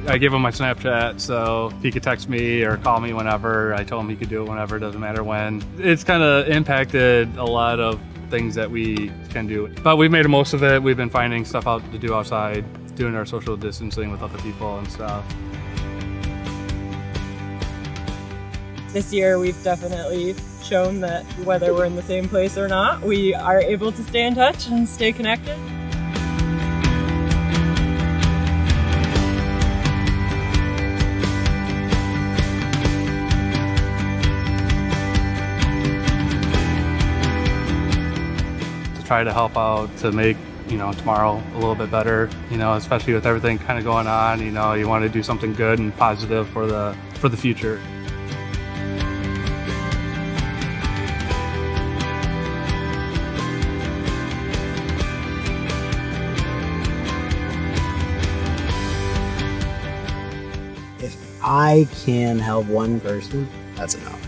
I gave him my Snapchat so he could text me or call me whenever. I told him he could do it whenever, doesn't matter when. It's kind of impacted a lot of things that we can do, but we've made the most of it. We've been finding stuff out to do outside, doing our social distancing with other people and stuff. This year we've definitely shown that whether we're in the same place or not, we are able to stay in touch and stay connected. Try to help out to make, tomorrow a little bit better, especially with everything kind of going on. You want to do something good and positive for the future. If I can help one person, that's enough.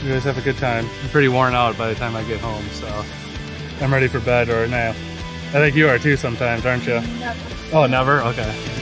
You guys have a good time. I'm pretty worn out by the time I get home, so I'm ready for bed or a nap. I think you are too sometimes, aren't you? Never. Oh, never? Okay.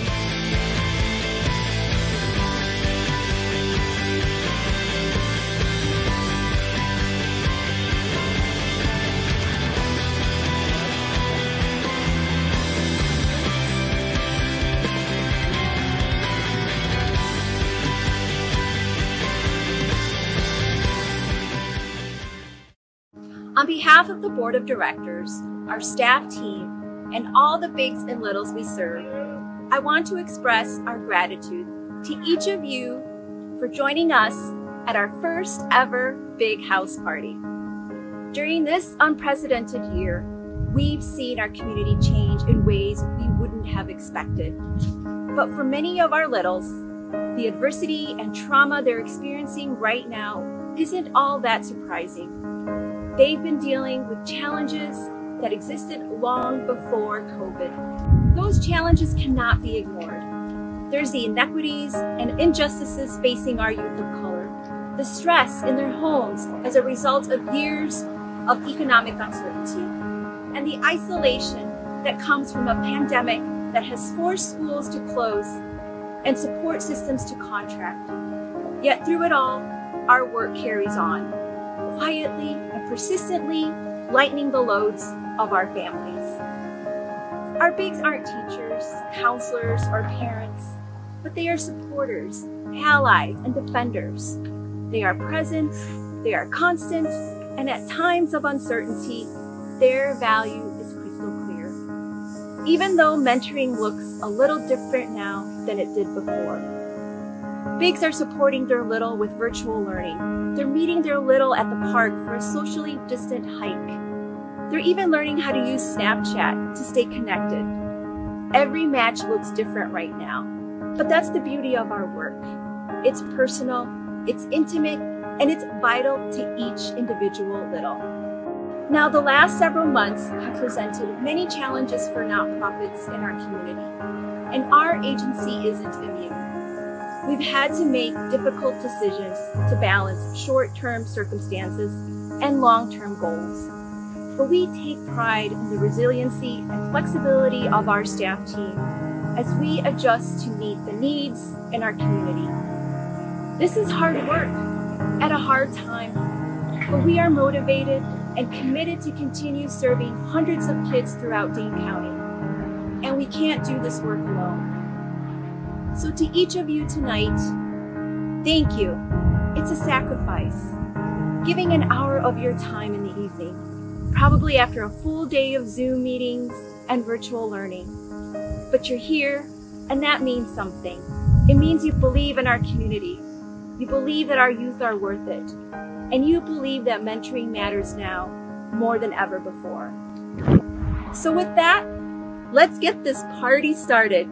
On behalf of the Board of Directors, our staff team, and all the bigs and littles we serve, I want to express our gratitude to each of you for joining us at our first ever Big House Party. During this unprecedented year, we've seen our community change in ways we wouldn't have expected. But for many of our littles, the adversity and trauma they're experiencing right now isn't all that surprising. They've been dealing with challenges that existed long before COVID. Those challenges cannot be ignored. There's the inequities and injustices facing our youth of color, the stress in their homes as a result of years of economic uncertainty, and the isolation that comes from a pandemic that has forced schools to close and support systems to contract. Yet through it all, our work carries on, quietly and persistently lightening the loads of our families. Our bigs aren't teachers, counselors, or parents, but they are supporters, allies, and defenders. They are present, they are constant, and at times of uncertainty, their value is crystal clear. Even though mentoring looks a little different now than it did before. Bigs are supporting their little with virtual learning. They're meeting their little at the park for a socially distant hike. They're even learning how to use Snapchat to stay connected. Every match looks different right now, but that's the beauty of our work. It's personal, it's intimate, and it's vital to each individual little. Now, the last several months have presented many challenges for nonprofits in our community, and our agency isn't immune. We've had to make difficult decisions to balance short-term circumstances and long-term goals. But we take pride in the resiliency and flexibility of our staff team as we adjust to meet the needs in our community. This is hard work at a hard time, but we are motivated and committed to continue serving hundreds of kids throughout Dane County. And we can't do this work alone. So to each of you tonight, thank you. It's a sacrifice. Giving an hour of your time in the evening, probably after a full day of Zoom meetings and virtual learning. But you're here, and that means something. It means you believe in our community. You believe that our youth are worth it. And you believe that mentoring matters now more than ever before. So with that, let's get this party started.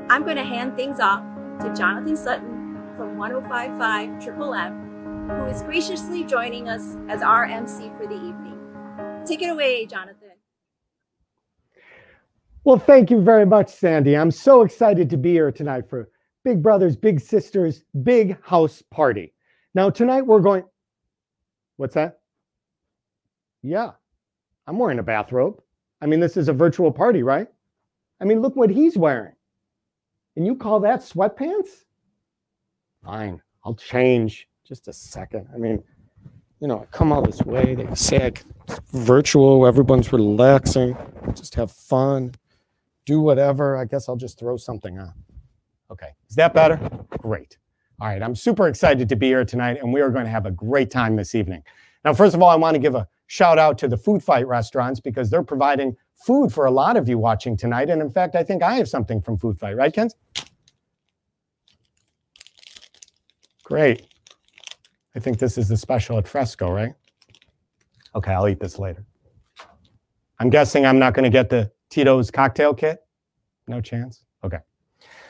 I'm going to hand things off to Jonathan Sutton from 105.5 Triple M, who is graciously joining us as our MC for the evening. Take it away, Jonathan. Well, thank you very much, Sandy. I'm so excited to be here tonight for Big Brothers Big Sisters Big House Party. Now tonight we're going, what's that? Yeah, I'm wearing a bathrobe. I mean, this is a virtual party, right? I mean, look what he's wearing. And you call that sweatpants? Fine, I'll change. Just a second. I mean, you know, I come all this way. They say it's virtual. Everyone's relaxing. Just have fun. Do whatever. I guess I'll just throw something on. Okay, is that better? Great. All right, I'm super excited to be here tonight, and we are going to have a great time this evening. Now, first of all, I want to give a shout out to the Food Fight restaurants because they're providing food for a lot of you watching tonight. And in fact, I think I have something from Food Fight, right, Ken? Great. I think this is the special at Fresco, right? Okay, I'll eat this later. I'm guessing I'm not going to get the Tito's cocktail kit? No chance? Okay.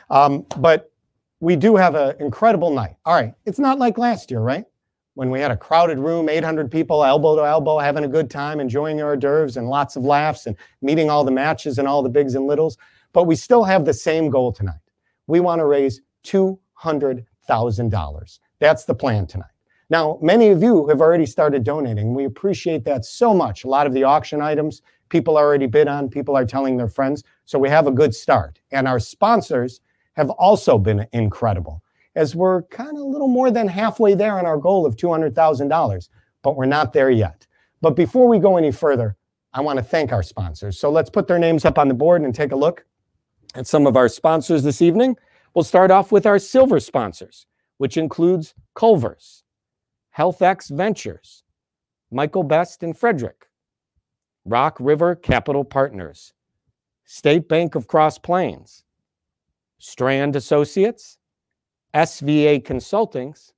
But we do have an incredible night. All right, it's not like last year, right? When we had a crowded room, 800 people, elbow to elbow, having a good time, enjoying our hors d'oeuvres and lots of laughs and meeting all the matches and all the bigs and littles. But we still have the same goal tonight. We want to raise $200,000. That's the plan tonight. Now, many of you have already started donating. We appreciate that so much. A lot of the auction items, people already bid on, people are telling their friends. So we have a good start. And our sponsors have also been incredible, as we're kind of a little more than halfway there on our goal of $200,000, but we're not there yet. But before we go any further, I want to thank our sponsors. So let's put their names up on the board and take a look at some of our sponsors this evening. We'll start off with our silver sponsors, which includes Culver's, HealthX Ventures, Michael Best and Frederick, Rock River Capital Partners, State Bank of Cross Plains, Strand Associates, SVA Consultings,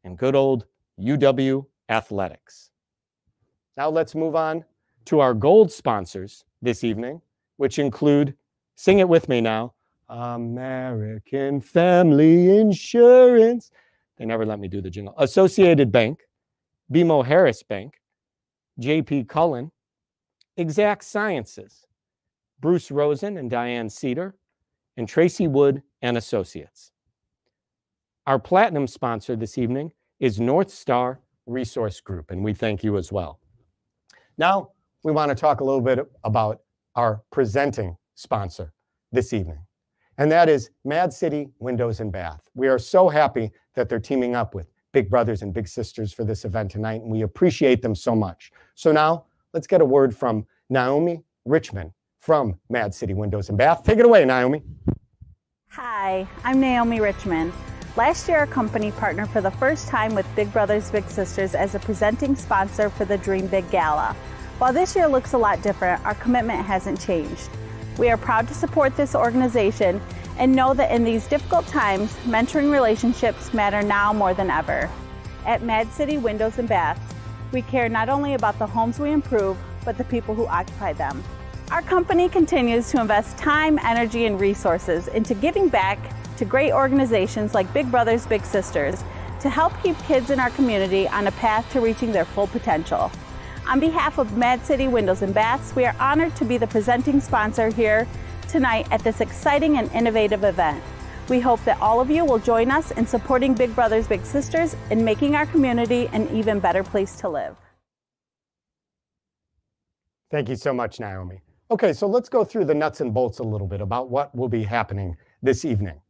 and good old UW Athletics. Now let's move on to our gold sponsors this evening, which include, sing it with me now, American Family Insurance. They never let me do the jingle. Associated Bank, BMO Harris Bank, JP Cullen, Exact Sciences, Bruce Rosen and Diane Cedar, and Tracy Wood and Associates. Our platinum sponsor this evening is North Star Resource Group, and we thank you as well. Now, we want to talk a little bit about our presenting sponsor this evening, and that is Mad City Windows and Bath. We are so happy that they're teaming up with Big Brothers and Big Sisters for this event tonight, and we appreciate them so much. So now, let's get a word from Naomi Richmond from Mad City Windows and Bath. Take it away, Naomi. Hi, I'm Naomi Richmond. Last year, our company partnered for the first time with Big Brothers Big Sisters as a presenting sponsor for the Dream Big Gala. While this year looks a lot different, our commitment hasn't changed. We are proud to support this organization and know that in these difficult times, mentoring relationships matter now more than ever. At Mad City Windows and Baths, we care not only about the homes we improve, but the people who occupy them. Our company continues to invest time, energy, and resources into giving back to great organizations like Big Brothers Big Sisters to help keep kids in our community on a path to reaching their full potential. On behalf of Mad City Windows and Baths, we are honored to be the presenting sponsor here tonight at this exciting and innovative event. We hope that all of you will join us in supporting Big Brothers Big Sisters and making our community an even better place to live. Thank you so much, Naomi. Okay, so let's go through the nuts and bolts a little bit about what will be happening this evening.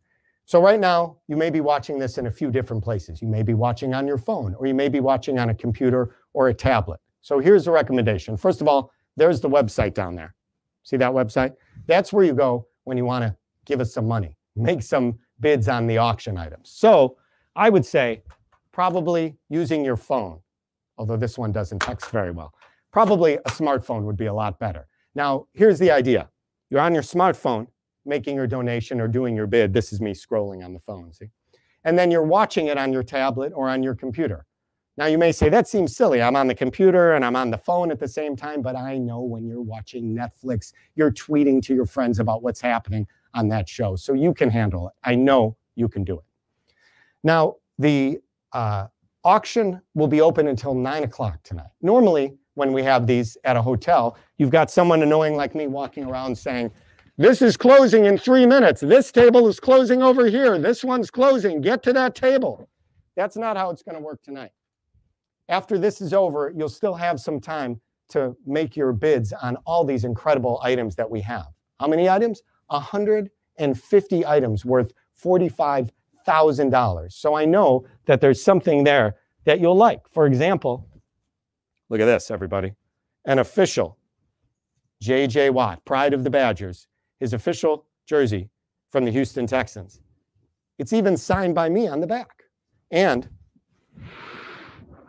So right now, you may be watching this in a few different places. You may be watching on your phone, or you may be watching on a computer or a tablet. So here's the recommendation. First of all, there's the website down there. See that website? That's where you go when you want to give us some money, make some bids on the auction items. So I would say probably using your phone, although this one doesn't text very well. Probably a smartphone would be a lot better. Now, here's the idea. You're on your smartphone making your donation or doing your bid. This is me scrolling on the phone, see? And then you're watching it on your tablet or on your computer. Now, you may say, that seems silly. I'm on the computer and I'm on the phone at the same time, but I know when you're watching Netflix, you're tweeting to your friends about what's happening on that show. So you can handle it. I know you can do it. Now, the auction will be open until 9 o'clock tonight. Normally, when we have these at a hotel, you've got someone annoying like me walking around saying, This is closing in 3 minutes. This table is closing over here. This one's closing. Get to that table. That's not how it's going to work tonight. After this is over, you'll still have some time to make your bids on all these incredible items that we have. How many items? 150 items worth $45,000. So I know that there's something there that you'll like. For example, look at this, everybody. An official J.J. Watt, Pride of the Badgers, his official jersey from the Houston Texans. It's even signed by me on the back. And,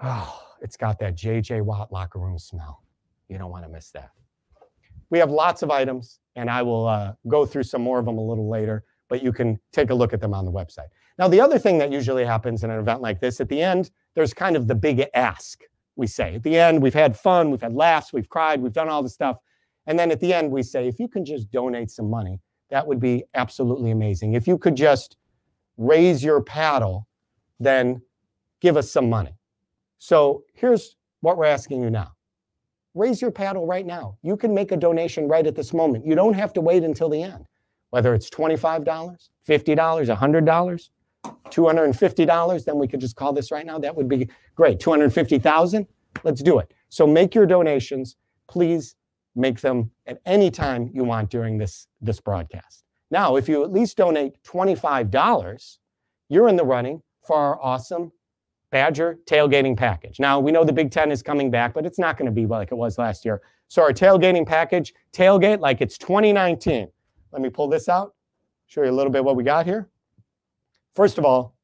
oh, it's got that J.J. Watt locker room smell. You don't want to miss that. We have lots of items, and I will go through some more of them a little later, but you can take a look at them on the website. Now, the other thing that usually happens in an event like this, at the end, there's kind of the big ask, we say. At the end, we've had fun, we've had laughs, we've cried, we've done all the stuff. And then at the end, we say, if you can just donate some money, that would be absolutely amazing. If you could just raise your paddle, then give us some money. So here's what we're asking you now. Raise your paddle right now. You can make a donation right at this moment. You don't have to wait until the end. Whether it's $25, $50, $100, $250, then we could just call this right now. That would be great. $250,000, let's do it. So make your donations. Please make them at any time you want during this broadcast. Now, if you at least donate $25, you're in the running for our awesome Badger tailgating package. Now, we know the Big Ten is coming back, but it's not going to be like it was last year. So our tailgating package, tailgate like it's 2019. Let me pull this out, show you a little bit what we got here. First of all,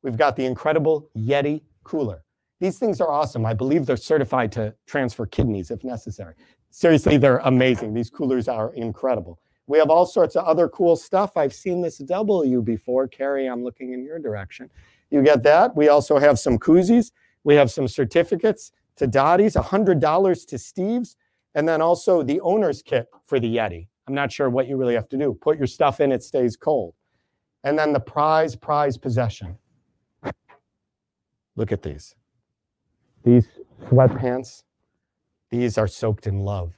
we've got the incredible Yeti cooler. These things are awesome. I believe they're certified to transfer kidneys if necessary. Seriously, they're amazing. These coolers are incredible. We have all sorts of other cool stuff. I've seen this W before. Carrie, I'm looking in your direction. You get that. We also have some koozies. We have some certificates to Dottie's, $100 to Steve's, and then also the owner's kit for the Yeti. I'm not sure what you really have to do. Put your stuff in, it stays cold. And then the prize possession. Look at these. These sweatpants, these are soaked in love.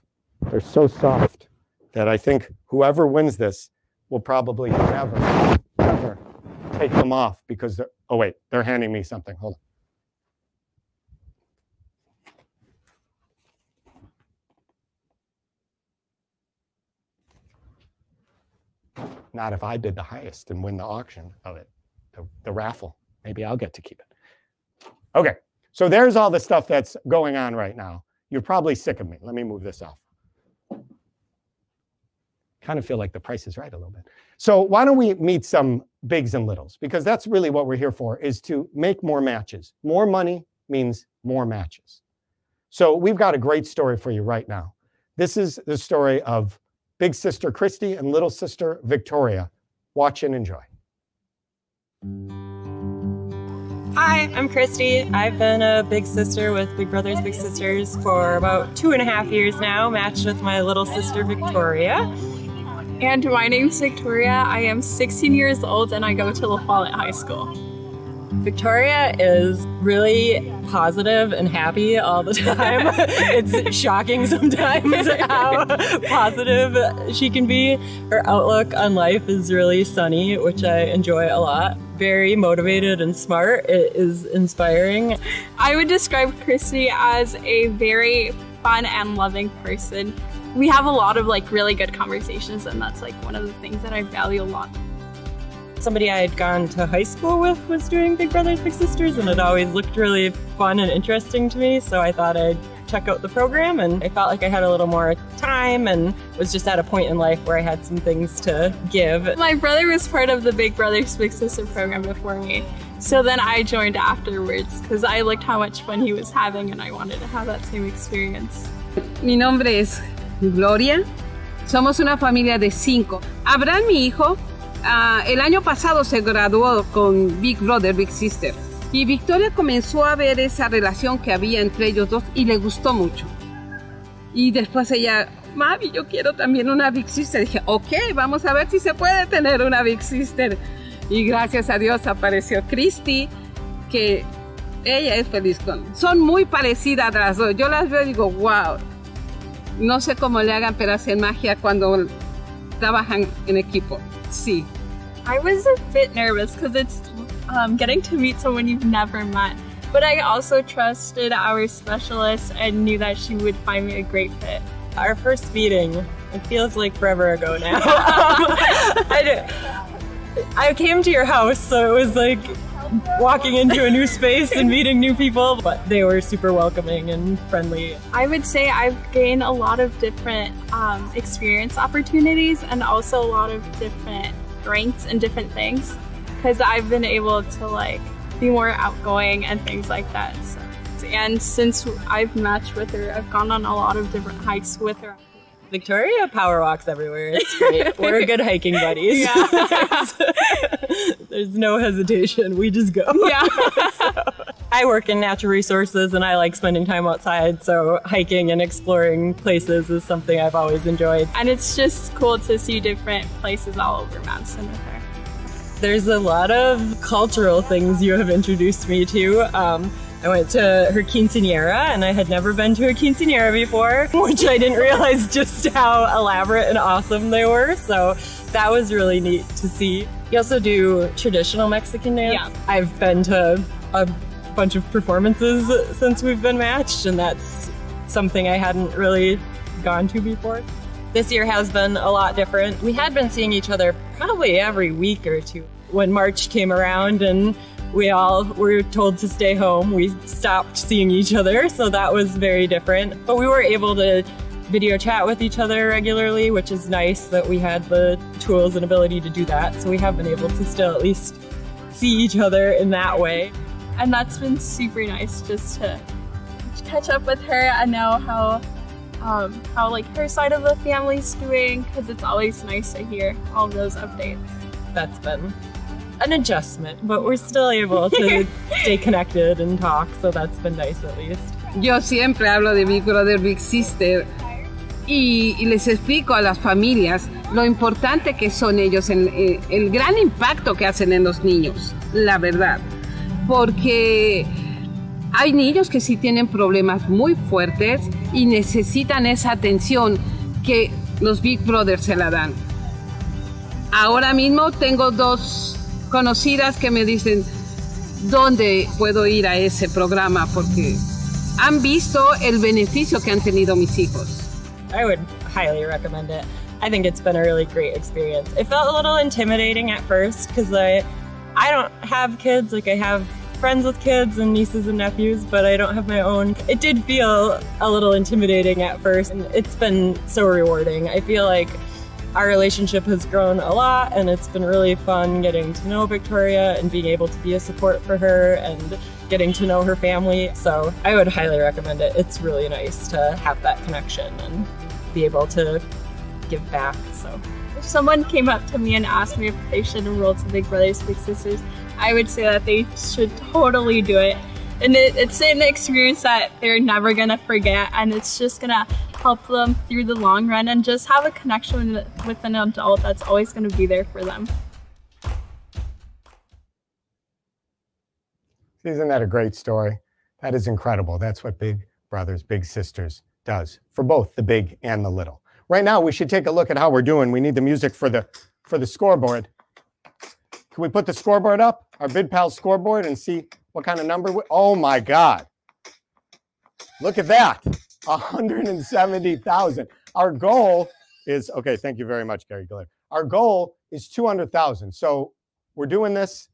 They're so soft that I think whoever wins this will probably never take them off because they're, oh wait, they're handing me something. Hold on. Not if I bid the highest and win the auction of it, the raffle. Maybe I'll get to keep it. Okay, so there's all the stuff that's going on right now. You're probably sick of me. Let me move this off. Kind of feel like the price is right a little bit. So why don't we meet some bigs and littles? Because that's really what we're here for, is to make more matches. More money means more matches. So we've got a great story for you right now. This is the story of big sister Christy and little sister Victoria. Watch and enjoy. Hi, I'm Christy. I've been a big sister with Big Brothers Big Sisters for about 2.5 years now, matched with my little sister Victoria. And my name's Victoria. I am 16 years old and I go to La Follette High School. Victoria is really positive and happy all the time. It's shocking sometimes how positive she can be. Her outlook on life is really sunny, which I enjoy a lot. Very motivated and smart. It is inspiring. I would describe Christy as a very fun and loving person. We have a lot of really good conversations, and that's one of the things that I value a lot. Somebody I had gone to high school with was doing Big Brothers Big Sisters, and it always looked really fun and interesting to me, so I thought I'd check out the program, and I felt like I had a little more time and was just at a point in life where I had some things to give. My brother was part of the Big Brothers Big Sister program before me, so then I joined afterwards because I liked how much fun he was having and I wanted to have that same experience. Mi nombre es Gloria. Somos una familia de 5. Abraham, mi hijo, el año pasado se graduó con Big Brother, Big Sister. Y Victoria comenzó a ver esa relación que había entre ellos dos y le gustó mucho. Y después ella, mami, yo quiero también una Big Sister. Dije, ok, vamos a ver si se puede tener una Big Sister. Y gracias a Dios apareció Christy, que ella es feliz con. Son muy parecidas las dos. Yo las veo y digo, wow. No sé cómo le hagan, pero hacen magia cuando trabajan en equipo. Sí. I was a bit nervous because it's getting to meet someone you've never met. But I also trusted our specialist and knew that she would find me a great fit. Our first meeting, it feels like forever ago now. I came to your house, so it was like walking into a new space and meeting new people, but they were super welcoming and friendly. I would say I've gained a lot of different experience opportunities and also a lot of different strengths and different things because I've been able to like be more outgoing and things like that. So, and since I've matched with her, I've gone on a lot of different hikes with her. Victoria power walks everywhere. It's great. We're good hiking buddies. Yeah. There's no hesitation. We just go. Yeah. I work in natural resources and I like spending time outside, so hiking and exploring places is something I've always enjoyed. And it's just cool to see different places all over Madison with her. There's a lot of cultural things you have introduced me to. I went to her quinceañera and I had never been to a quinceañera before, which I didn't realize just how elaborate and awesome they were. So that was really neat to see. You also do traditional Mexican dance. Yeah. I've been to a bunch of performances since we've been matched, and that's something I hadn't really gone to before. This year has been a lot different. We had been seeing each other probably every week or two. When March came around and we all were told to stay home, we stopped seeing each other, so that was very different. But we were able to video chat with each other regularly, which is nice that we had the tools and ability to do that. So we have been able to still at least see each other in that way. And that's been super nice just to catch up with her and know how like her side of the family's doing, because it's always nice to hear all those updates. That's been an adjustment, but we're still able to stay connected and talk, so that's been nice at least. Yo siempre hablo de Big Brother, Big Sister y les explico a las familias lo importante que son ellos, el gran impacto que hacen en los niños, la verdad. Porque hay niños que sí tienen problemas muy fuertes y necesitan esa atención que los Big Brothers se la dan. Ahora mismo tengo dos conocidas que me dicen dónde puedo ir a ese programa porque han visto el beneficio que han tenido mis hijos. I would highly recommend it. I think it's been a really great experience. It felt a little intimidating at first because I don't have kids. Like I have friends with kids and nieces and nephews, but I don't have my own. It did feel a little intimidating at first, and it's been so rewarding. I feel like our relationship has grown a lot, and it's been really fun getting to know Victoria and being able to be a support for her and getting to know her family. So I would highly recommend it. It's really nice to have that connection and be able to give back. So if someone came up to me and asked me if they should enroll to Big Brothers Big Sisters, I would say that they should totally do it. And it's an experience that they're never gonna forget, and it's just gonna help them through the long run and just have a connection with an adult that's always gonna be there for them. Isn't that a great story? That is incredible. That's what Big Brothers Big Sisters does for both the big and the little. Right now, we should take a look at how we're doing. We need the music for the scoreboard. Can we put the scoreboard up, our Bid Pals scoreboard, and see what kind of number? Oh my God. Look at that. 170,000. Our goal is, okay, thank you very much, Gary Glib. Our goal is 200,000. So we're doing this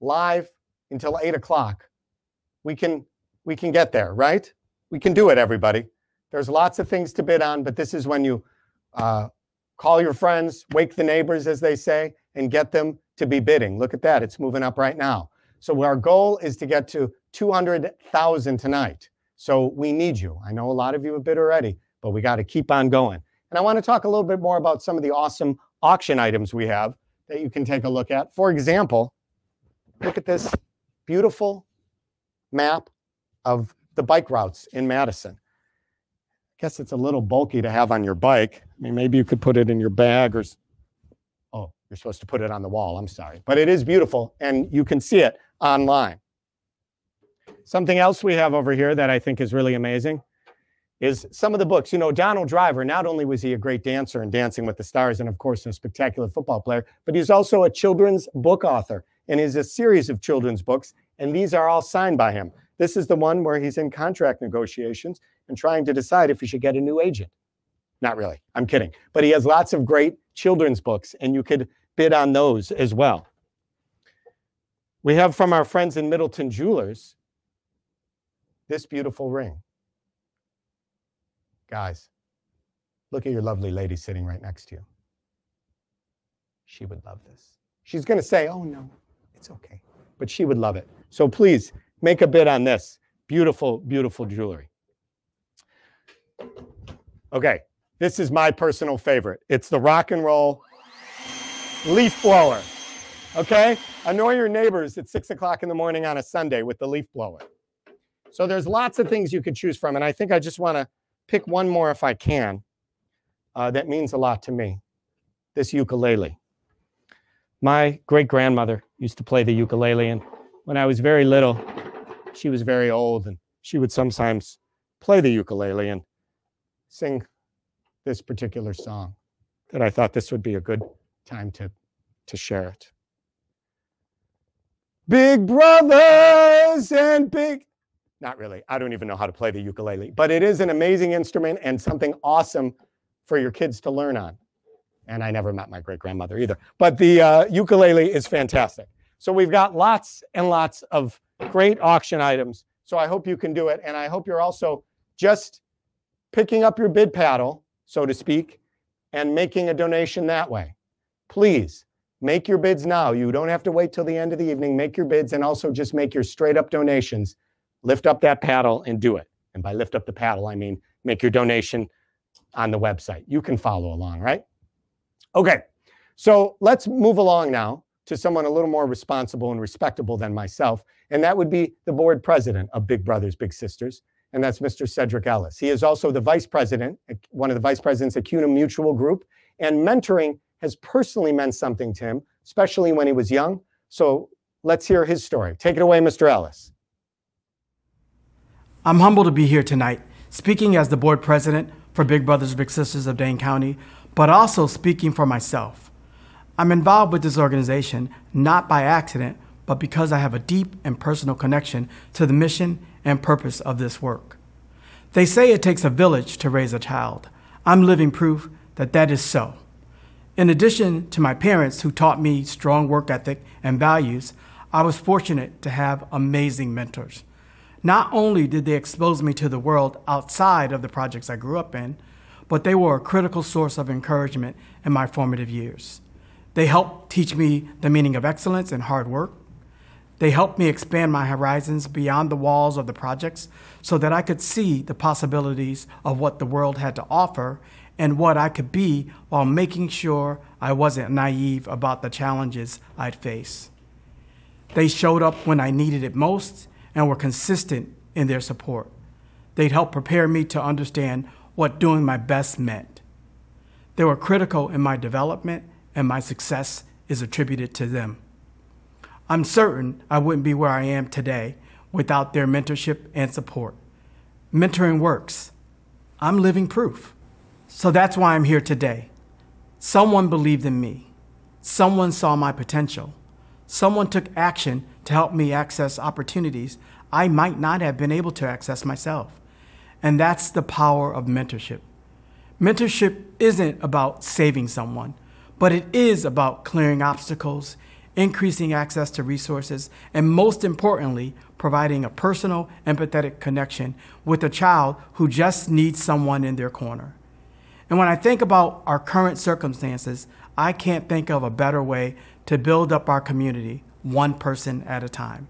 live until 8 o'clock. We can get there, right? We can do it, everybody. There's lots of things to bid on, but this is when you call your friends, wake the neighbors, as they say, and get them to be bidding. Look at that. It's moving up right now. So our goal is to get to 200,000 tonight. So we need you. I know a lot of you have bid already, but we got to keep on going. And I want to talk a little bit more about some of the awesome auction items we have that you can take a look at. For example, look at this beautiful map of the bike routes in Madison. I guess it's a little bulky to have on your bike. I mean, maybe you could put it in your bag or, oh, you're supposed to put it on the wall. I'm sorry. But it is beautiful, and you can see it online. Something else we have over here that I think is really amazing is some of the books. You know, Donald Driver, not only was he a great dancer in Dancing with the Stars and, of course, a spectacular football player, but he's also a children's book author. And he has a series of children's books, and these are all signed by him. This is the one where he's in contract negotiations and trying to decide if he should get a new agent. Not really, I'm kidding. But he has lots of great children's books, and you could bid on those as well. We have from our friends in Middleton Jewelers this beautiful ring. Guys, look at your lovely lady sitting right next to you. She would love this. She's going to say, oh, no, it's okay. But she would love it. So please make a bid on this. Beautiful, beautiful jewelry. Okay, this is my personal favorite. It's the rock and roll leaf blower. Okay? Annoy your neighbors at 6 o'clock in the morning on a Sunday with the leaf blower. So there's lots of things you could choose from. And I think I just want to pick one more if I can. That means a lot to me. This ukulele. My great-grandmother used to play the ukulele, and when I was very little, she was very old, and she would sometimes play the ukulele and sing this particular song that I thought this would be a good time to share it. Big brothers and big... Not really. I don't even know how to play the ukulele, but it is an amazing instrument and something awesome for your kids to learn on. And I never met my great-grandmother either. But the ukulele is fantastic. So we've got lots and lots of great auction items. So I hope you can do it. And I hope you're also just picking up your bid paddle, so to speak, and making a donation that way. Please make your bids now. You don't have to wait till the end of the evening. Make your bids and also just make your straight-up donations. Lift up that paddle and do it. And by lift up the paddle, I mean make your donation on the website. You can follow along, right? Okay, so let's move along now to someone a little more responsible and respectable than myself, and that would be the board president of Big Brothers Big Sisters, and that's Mr. Cedric Ellis. He is also the vice president, one of the vice presidents at CUNA Mutual Group, and mentoring has personally meant something to him, especially when he was young. So let's hear his story. Take it away, Mr. Ellis. I'm humbled to be here tonight, speaking as the board president for Big Brothers Big Sisters of Dane County, but also speaking for myself. I'm involved with this organization not by accident, but because I have a deep and personal connection to the mission and purpose of this work. They say it takes a village to raise a child. I'm living proof that that is so. In addition to my parents who taught me strong work ethic and values, I was fortunate to have amazing mentors. Not only did they expose me to the world outside of the projects I grew up in, but they were a critical source of encouragement in my formative years. They helped teach me the meaning of excellence and hard work. They helped me expand my horizons beyond the walls of the projects so that I could see the possibilities of what the world had to offer and what I could be while making sure I wasn't naive about the challenges I'd face. They showed up when I needed it most and were consistent in their support. They'd help prepare me to understand what doing my best meant. They were critical in my development, and my success is attributed to them. I'm certain I wouldn't be where I am today without their mentorship and support. Mentoring works. I'm living proof. So that's why I'm here today. Someone believed in me. Someone saw my potential. Someone took action to help me access opportunities I might not have been able to access myself. And that's the power of mentorship. Mentorship isn't about saving someone, but it is about clearing obstacles, increasing access to resources, and most importantly, providing a personal, empathetic connection with a child who just needs someone in their corner. And when I think about our current circumstances, I can't think of a better way to build up our community, one person at a time.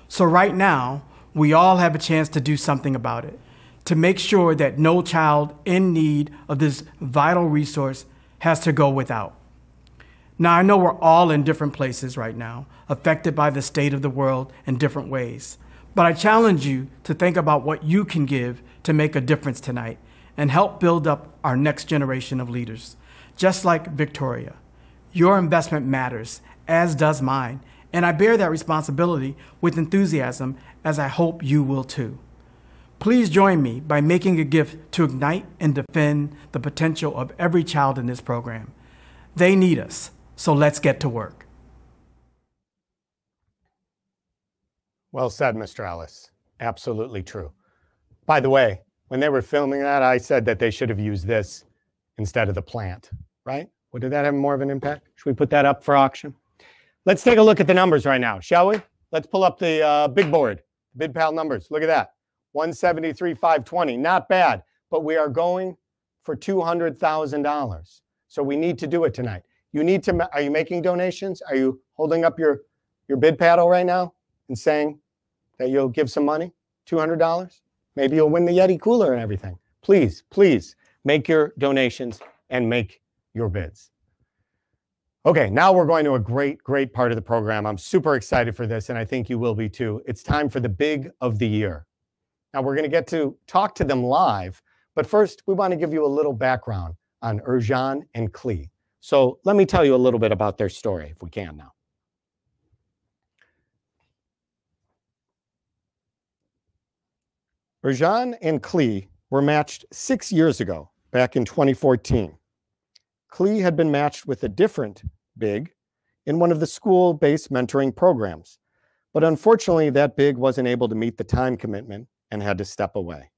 So right now, we all have a chance to do something about it, to make sure that no child in need of this vital resource has to go without. Now, I know we're all in different places right now, affected by the state of the world in different ways. But I challenge you to think about what you can give to make a difference tonight and help build up our next generation of leaders. Just like Victoria, your investment matters, as does mine, and I bear that responsibility with enthusiasm, as I hope you will too. Please join me by making a gift to ignite and defend the potential of every child in this program. They need us, so let's get to work. Well said, Mr. Ellis. Absolutely true. By the way, when they were filming that, I said that they should have used this instead of the plant, right? Well, did that have more of an impact? Should we put that up for auction? Let's take a look at the numbers right now, shall we? Let's pull up the big board, Bid Pal numbers. Look at that, 173,520, not bad, but we are going for $200,000. So we need to do it tonight. You need to, are you making donations? Are you holding up your bid paddle right now and saying that you'll give some money, $200? Maybe you'll win the Yeti cooler and everything. Please, please make your donations and make your bids. Okay, now we're going to a great part of the program. I'm super excited for this, and I think you will be too. It's time for the big of the year. Now we're going to get to talk to them live, but first we want to give you a little background on Erjan and Klee. So let me tell you a little bit about their story, if we can now. Erjan and Klee were matched 6 years ago, back in 2014. Klee had been matched with a different big in one of the school-based mentoring programs, but unfortunately that big wasn't able to meet the time commitment and had to step away.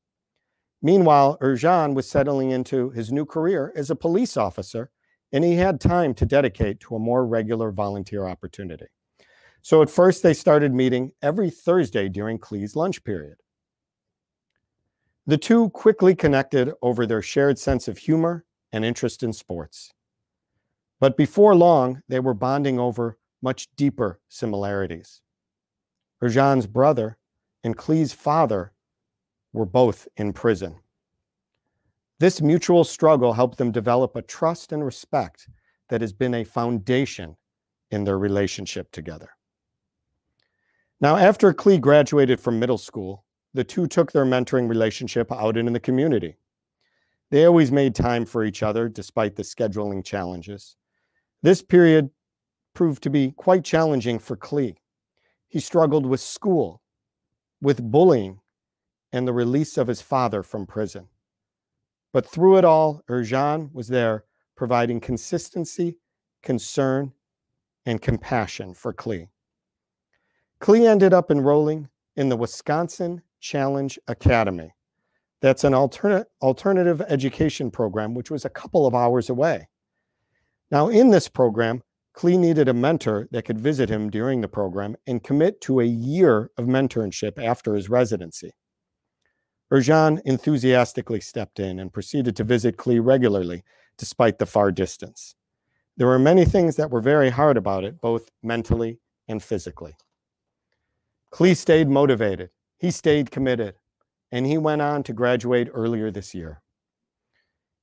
Meanwhile, Erjan was settling into his new career as a police officer, and he had time to dedicate to a more regular volunteer opportunity. So at first they started meeting every Thursday during Klee's lunch period. The two quickly connected over their shared sense of humor and interest in sports. But before long, they were bonding over much deeper similarities. Erjan's brother and Klee's father were both in prison. This mutual struggle helped them develop a trust and respect that has been a foundation in their relationship together. Now, after Klee graduated from middle school, the two took their mentoring relationship out into the community. They always made time for each other despite the scheduling challenges. This period proved to be quite challenging for Klee. He struggled with school, with bullying, and the release of his father from prison. But through it all, Erjan was there providing consistency, concern, and compassion for Klee. Klee ended up enrolling in the Wisconsin Challenge Academy. That's an alternative education program, which was a couple of hours away. Now, in this program, Klee needed a mentor that could visit him during the program and commit to a year of mentorship after his residency. Erjan enthusiastically stepped in and proceeded to visit Klee regularly, despite the far distance. There were many things that were very hard about it, both mentally and physically. Klee stayed motivated, he stayed committed, and he went on to graduate earlier this year.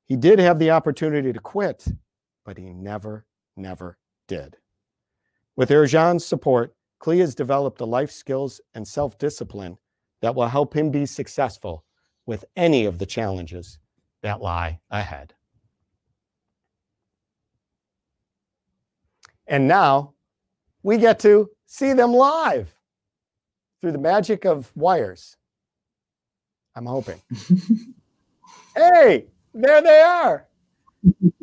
He did have the opportunity to quit, but he never did. With Erjan's support, Klee has developed the life skills and self-discipline that will help him be successful with any of the challenges that lie ahead. And now we get to see them live through the magic of wires. I'm hoping. Hey, there they are.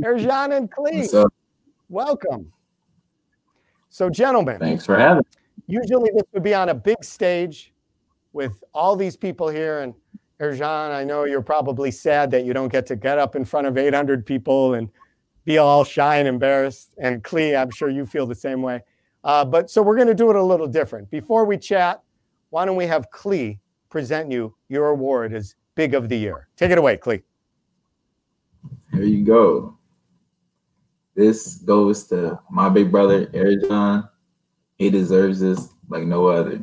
Erjan and Klee. Welcome. So, gentlemen. Thanks for having me. Usually this would be on a big stage with all these people here. And Erjan, I know you're probably sad that you don't get to get up in front of 800 people and be all shy and embarrassed. And Klee, I'm sure you feel the same way. So we're going to do it a little different. Before we chat, why don't we have Klee present you your award as Big of the Year. Take it away, Klee. Here you go. This goes to my big brother, Erjan. He deserves this like no other.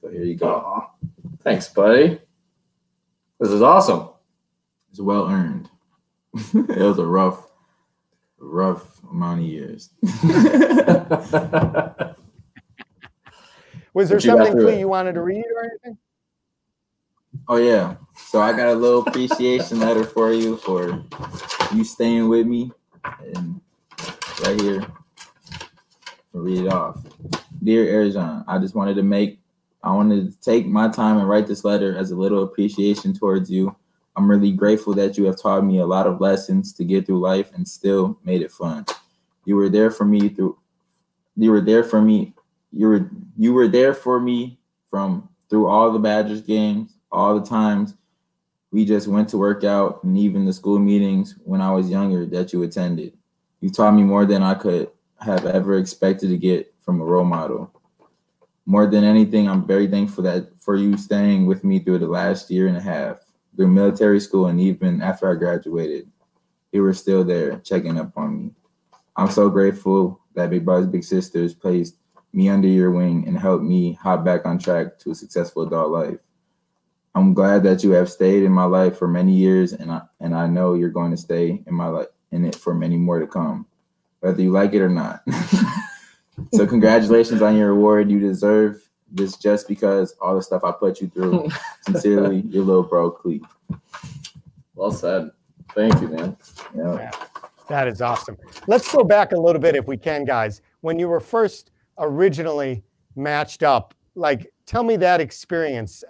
So here you go. Thanks, buddy. This is awesome. It's well earned. It was a rough amount of years. Was there something, Klee, you wanted to read or anything? Oh, yeah. So I got a little appreciation letter for you staying with me. And right here, I'll read it off. Dear Erjan, I just wanted to make I wanted to take my time and write this letter as a little appreciation towards you. I'm really grateful that you have taught me a lot of lessons to get through life and still made it fun. You were there for me through all the Badgers games, all the times we just went to work out, and even the school meetings when I was younger that you attended. You taught me more than I could have ever expected to get from a role model. More than anything, I'm very thankful for you staying with me through the last year and a half, through military school, and even after I graduated. You were still there checking up on me. I'm so grateful that Big Brothers Big Sisters placed me under your wing and helped me hop back on track to a successful adult life. I'm glad that you have stayed in my life for many years, and I know you're going to stay in it for many more to come, whether you like it or not. So congratulations on your award. You deserve this just because all the stuff I put you through. Sincerely, your little bro, Clee. Well said. Thank you, man. Yeah, that is awesome. Let's go back a little bit if we can, guys. When you were first originally matched up, like, tell me that experience,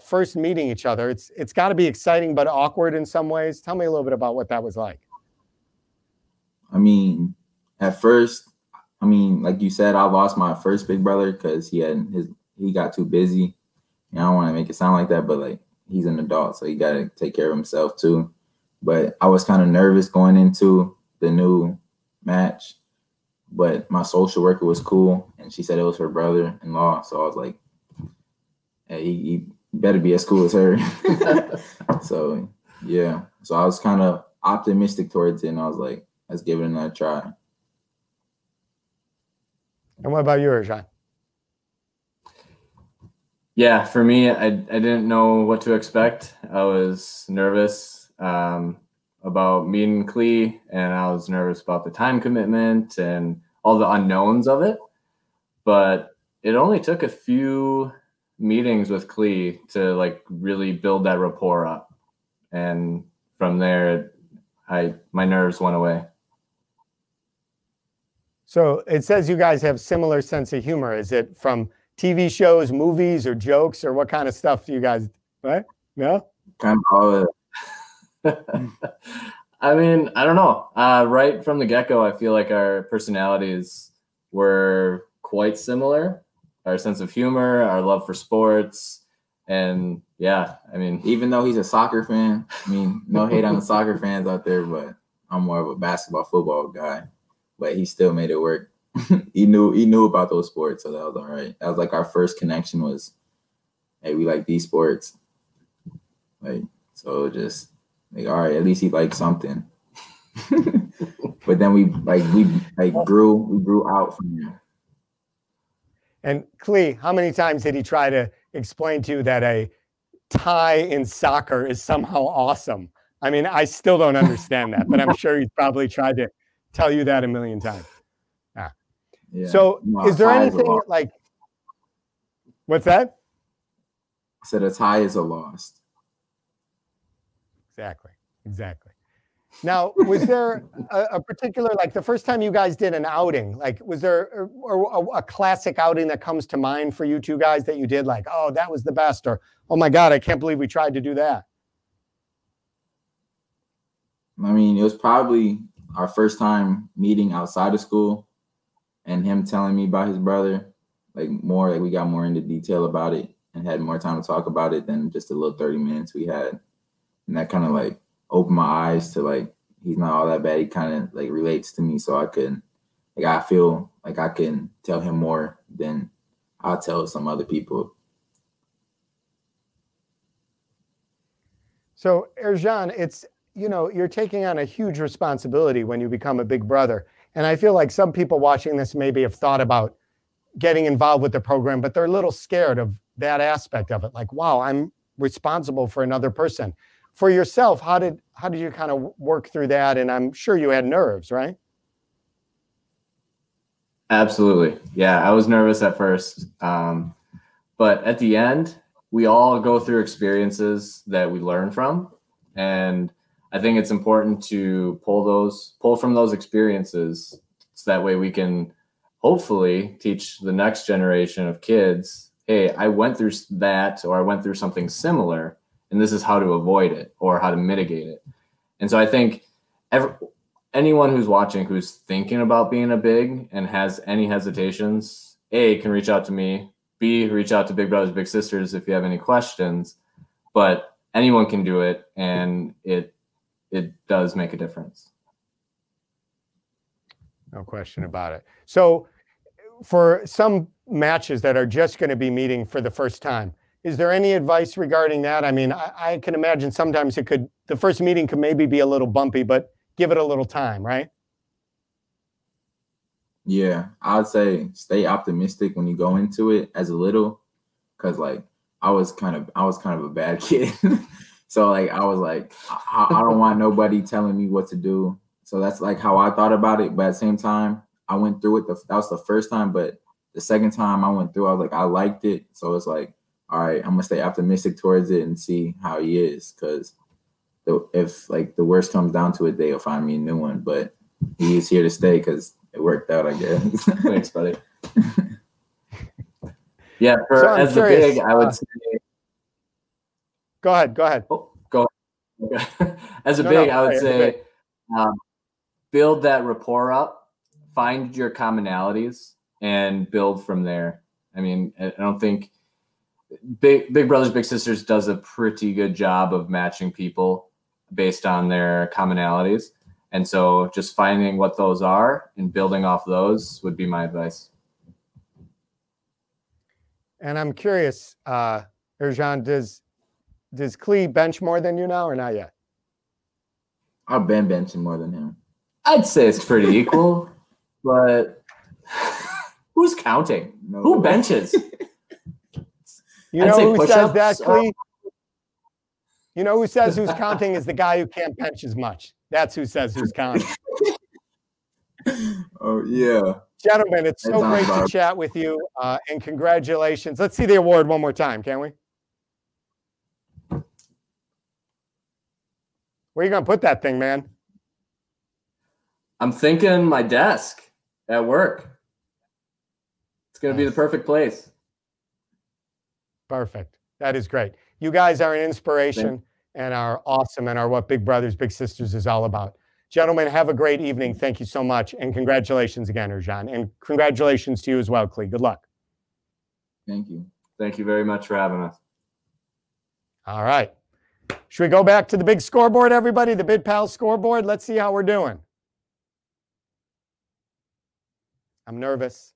first meeting each other. It's got to be exciting but awkward in some ways. Tell me a little bit about what that was like. I mean, at first, like you said, I lost my first big brother because he got too busy. And I don't want to make it sound like that, but like, he's an adult, so he got to take care of himself too. But I was kind of nervous going into the new match, but my social worker was cool, and she said it was her brother-in-law. So I was like, hey, he better be as cool as her. So yeah, so I was kind of optimistic towards it, and I was like, let's give it another try. And what about you, Erjan? Yeah, for me, I didn't know what to expect. I was nervous about meeting Clee, and I was nervous about the time commitment and all the unknowns of it. But it only took a few meetings with Clee to like really build that rapport up. And from there, my nerves went away. So it says you guys have similar sense of humor. Is it from TV shows, movies, or jokes, or what kind of stuff do you guys, right? No? Kind of all of it. I mean, I don't know. Right from the get-go, I feel like our personalities were quite similar. Our sense of humor, our love for sports, and yeah, I mean, even though he's a soccer fan, I mean, no hate on the soccer fans out there, but I'm more of a basketball, football guy. But he still made it work. He knew about those sports, so that was all right. That was like our first connection was, hey, we like these sports. Like, so just like, all right, at least he liked something. But then we grew out from there. And Clee, how many times did he try to explain to you that a tie in soccer is somehow awesome? I mean, I still don't understand that, but I'm sure he's probably tried to tell you that a million times. Yeah. So is there anything like, what's that? I said a tie is a loss. Exactly. Now, was there a particular, like the first time you guys did an outing, like was there a classic outing that comes to mind for you two guys that you did, like, oh, that was the best, or, oh my God, I can't believe we tried to do that? I mean, it was probably our first time meeting outside of school and him telling me about his brother, like we got more into detail about it and had more time to talk about it than just a little 30 minutes we had. And that kind of like opened my eyes to like, he's not all that bad. He kind of like relates to me. So I feel like I can tell him more than I'll tell some other people. So Erjan, it's, you know, you're taking on a huge responsibility when you become a big brother. And I feel like some people watching this maybe have thought about getting involved with the program, but they're a little scared of that aspect of it. Like, wow, I'm responsible for another person. For yourself, how did you kind of work through that? And I'm sure you had nerves, right? Absolutely. Yeah, I was nervous at first. But at the end, we all go through experiences that we learn from. And I think it's important to pull from those experiences so that way we can hopefully teach the next generation of kids hey, I went through that, or I went through something similar, and this is how to avoid it or how to mitigate it. And so I think anyone who's watching who's thinking about being a big and has any hesitations, A, can reach out to me, B, reach out to Big Brothers Big Sisters if you have any questions. But anyone can do it, and it does make a difference. No question about it. So for some matches that are just going to be meeting for the first time, is there any advice regarding that? I mean, I can imagine sometimes the first meeting could maybe be a little bumpy, but give it a little time, right? Yeah, I'd say stay optimistic when you go into it as a little, because like I was kind of a bad kid. So like I was like, I don't want nobody telling me what to do. So that's like how I thought about it. But at the same time, I went through it. That was the first time, but the second time I went through, I was like, I liked it. So it's like, all right, I'm gonna stay optimistic towards it and see how he is. Because if like the worst comes down to it, they'll find me a new one. But he is here to stay because it worked out, I guess. Thanks, buddy. Yeah, as a big, I would say. Go ahead. Oh, go ahead. As a big, I would say build that rapport up, find your commonalities, and build from there. I mean, I don't think Big Brothers Big Sisters does a pretty good job of matching people based on their commonalities. And so just finding what those are and building off those would be my advice. And I'm curious, Erjan, does Klee bench more than you now or not yet? I've been benching more than him. I'd say it's pretty equal, but who's counting? No. Who benches? You know who says that, Klee? You know who says who's counting is the guy who can't bench as much. That's who says who's counting. Oh, yeah. Gentlemen, it's so great to chat with you, and congratulations. Let's see the award one more time, can we? Where are you going to put that thing, man? I'm thinking my desk at work. It's going to be the perfect place. Perfect. That is great. You guys are an inspiration and are awesome and are what Big Brothers Big Sisters is all about. Gentlemen, have a great evening. Thank you so much. And congratulations again, Erjan. And congratulations to you as well, Klee. Good luck. Thank you. Thank you very much for having us. All right. Should we go back to the big scoreboard, everybody? The Big Pal scoreboard? Let's see how we're doing. I'm nervous.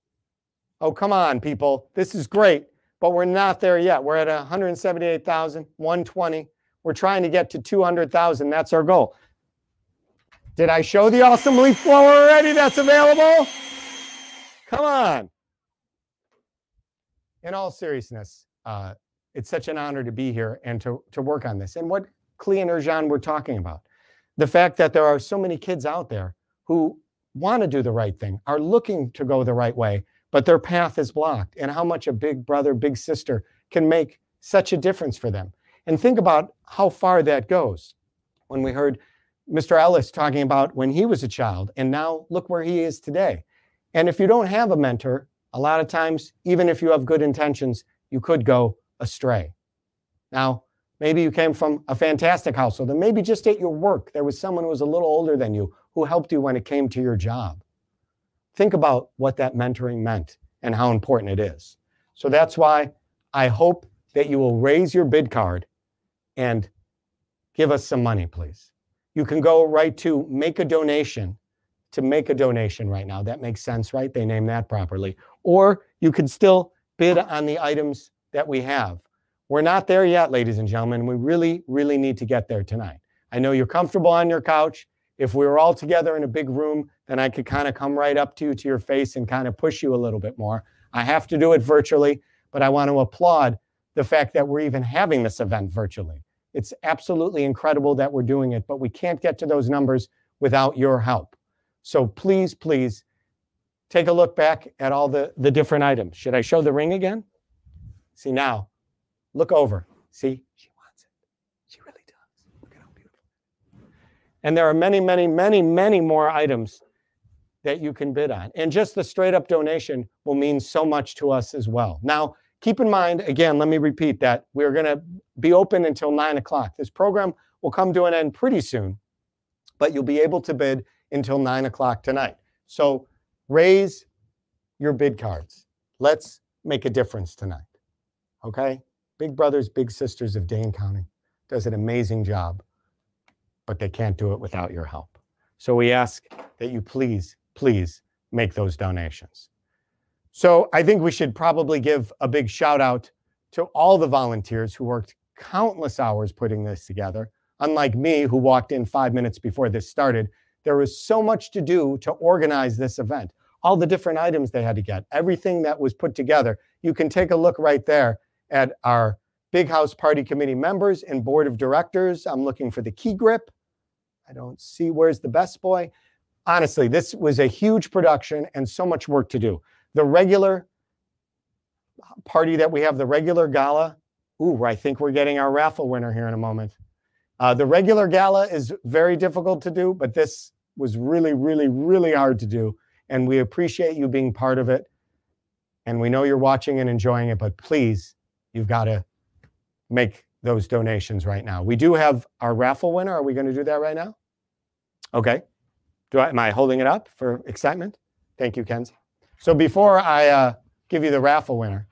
Oh, come on, people. This is great, but we're not there yet. We're at 178,120. We're trying to get to 200,000. That's our goal. Did I show the awesome leaf blower already that's available? Come on. In all seriousness, it's such an honor to be here and to work on this. And what Klee and Erjan were talking about, the fact that there are so many kids out there who want to do the right thing, are looking to go the right way, but their path is blocked, and how much a big brother, big sister can make such a difference for them. And think about how far that goes. When we heard Mr. Ellis talking about when he was a child, and now look where he is today. And if you don't have a mentor, a lot of times, even if you have good intentions, you could go astray. Now, maybe you came from a fantastic household, and maybe just at your work, there was someone who was a little older than you who helped you when it came to your job. Think about what that mentoring meant and how important it is. So that's why I hope that you will raise your bid card and give us some money, please. You can go right to make a donation right now. That makes sense, right? They name that properly. Or you could still bid on the items that we have. We're not there yet, ladies and gentlemen. We really, really need to get there tonight. I know you're comfortable on your couch. If we were all together in a big room, then I could kind of come right up to you, to your face, and kind of push you a little bit more. I have to do it virtually, but I want to applaud the fact that we're even having this event virtually. It's absolutely incredible that we're doing it, but we can't get to those numbers without your help. So please, please take a look back at all the different items. Should I show the ring again? See now, look over. See, she wants it. She really does. Look at how beautiful. And there are many, many, many, many more items that you can bid on. And just the straight up donation will mean so much to us as well. Now, keep in mind, again, let me repeat that we're going to be open until 9 o'clock. This program will come to an end pretty soon, but you'll be able to bid until 9 o'clock tonight. So raise your bid cards. Let's make a difference tonight, okay? Big Brothers, Big Sisters of Dane County does an amazing job, but they can't do it without your help. So we ask that you please, please make those donations. So I think we should probably give a big shout out to all the volunteers who worked countless hours putting this together. Unlike me, who walked in 5 minutes before this started, there was so much to do to organize this event. All the different items they had to get, everything that was put together. You can take a look right there at our Big House Party Committee members and board of directors. I'm looking for the key grip. I don't see, where's the best boy? Honestly, this was a huge production and so much work to do. The regular party that we have, the regular gala, ooh, I think we're getting our raffle winner here in a moment. The regular gala is very difficult to do, but this was really, really, really hard to do. And we appreciate you being part of it. And we know you're watching and enjoying it, but please, you've got to make those donations right now. We do have our raffle winner. Are we going to do that right now? Okay. Am I holding it up for excitement? Thank you, Kenzie. So before I give you the raffle winner,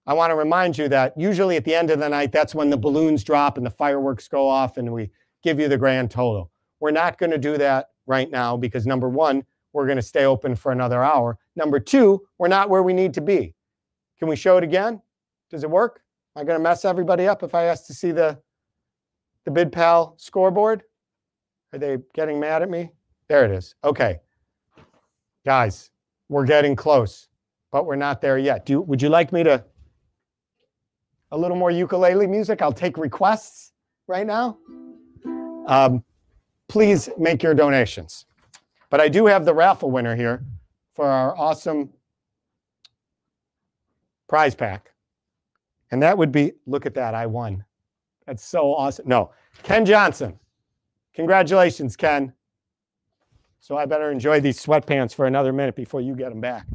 I want to remind you that usually at the end of the night, that's when the balloons drop and the fireworks go off and we give you the grand total. We're not going to do that right now because number one, we're going to stay open for another hour. Number two, we're not where we need to be. Can we show it again? Does it work? Am I going to mess everybody up if I ask to see the BidPal scoreboard? Are they getting mad at me? There it is. Okay. Guys, we're getting close, but we're not there yet. Would you like me to, a little more ukulele music? I'll take requests right now. Please make your donations. But I do have the raffle winner here for our awesome prize pack. And that would be, look at that, I won. That's so awesome. No, Ken Johnson. Congratulations, Ken. So I better enjoy these sweatpants for another minute before you get them back.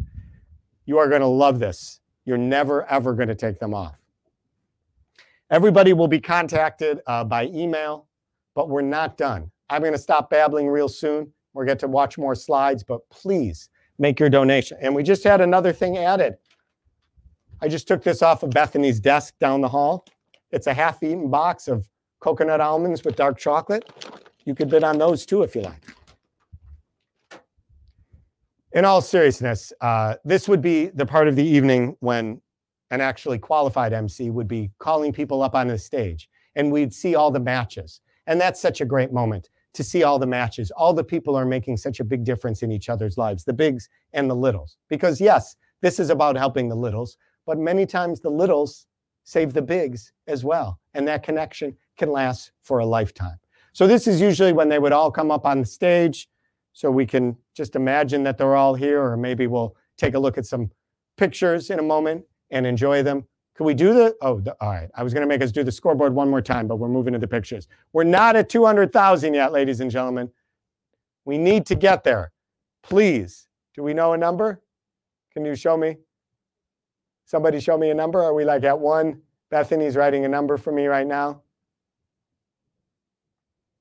You are going to love this. You're never, ever going to take them off. Everybody will be contacted by email, but we're not done. I'm going to stop babbling real soon. We'll get to watch more slides, but please make your donation. And we just had another thing added. I just took this off of Bethany's desk down the hall. It's a half-eaten box of coconut almonds with dark chocolate. You could bid on those too if you like. In all seriousness, this would be the part of the evening when an actually qualified MC would be calling people up on the stage, and we'd see all the matches. And that's such a great moment to see all the matches. All the people are making such a big difference in each other's lives, the bigs and the littles. Because yes, this is about helping the littles, but many times the littles save the bigs as well. And that connection can last for a lifetime. So this is usually when they would all come up on the stage. So we can just imagine that they're all here, or maybe we'll take a look at some pictures in a moment and enjoy them. Could we do the, all right. I was going to make us do the scoreboard one more time, but we're moving to the pictures. We're not at 200,000 yet, ladies and gentlemen. We need to get there. Please, do we know a number? Can you show me? Somebody show me a number. Are we like at one? Bethany's writing a number for me right now.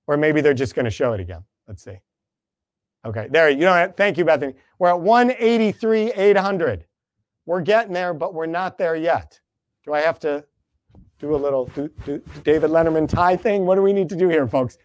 Or maybe they're just going to show it again. Let's see. Okay, there, you don't have, thank you, Bethany. We're at 183,800. We're getting there, but we're not there yet. Do I have to do a little David Letterman tie thing? What do we need to do here, folks?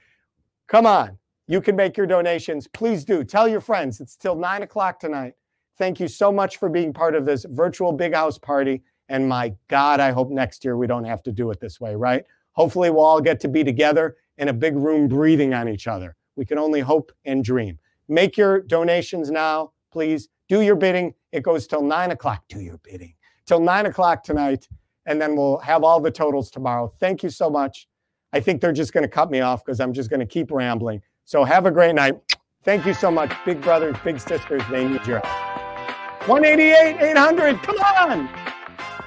Come on. You can make your donations. Please do. Tell your friends. It's till 9 o'clock tonight. Thank you so much for being part of this virtual big house party. And my God, I hope next year we don't have to do it this way, right? Hopefully we'll all get to be together in a big room breathing on each other. We can only hope and dream. Make your donations now, please. Do your bidding. It goes till 9 o'clock. Do your bidding. Till 9 o'clock tonight. And then we'll have all the totals tomorrow. Thank you so much. I think they're just going to cut me off because I'm just going to keep rambling. So have a great night. Thank you so much. Big brothers, big sisters, they need your help. 188,800. Come on.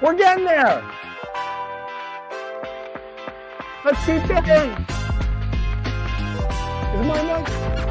We're getting there. Let's keep bidding. Is my mic?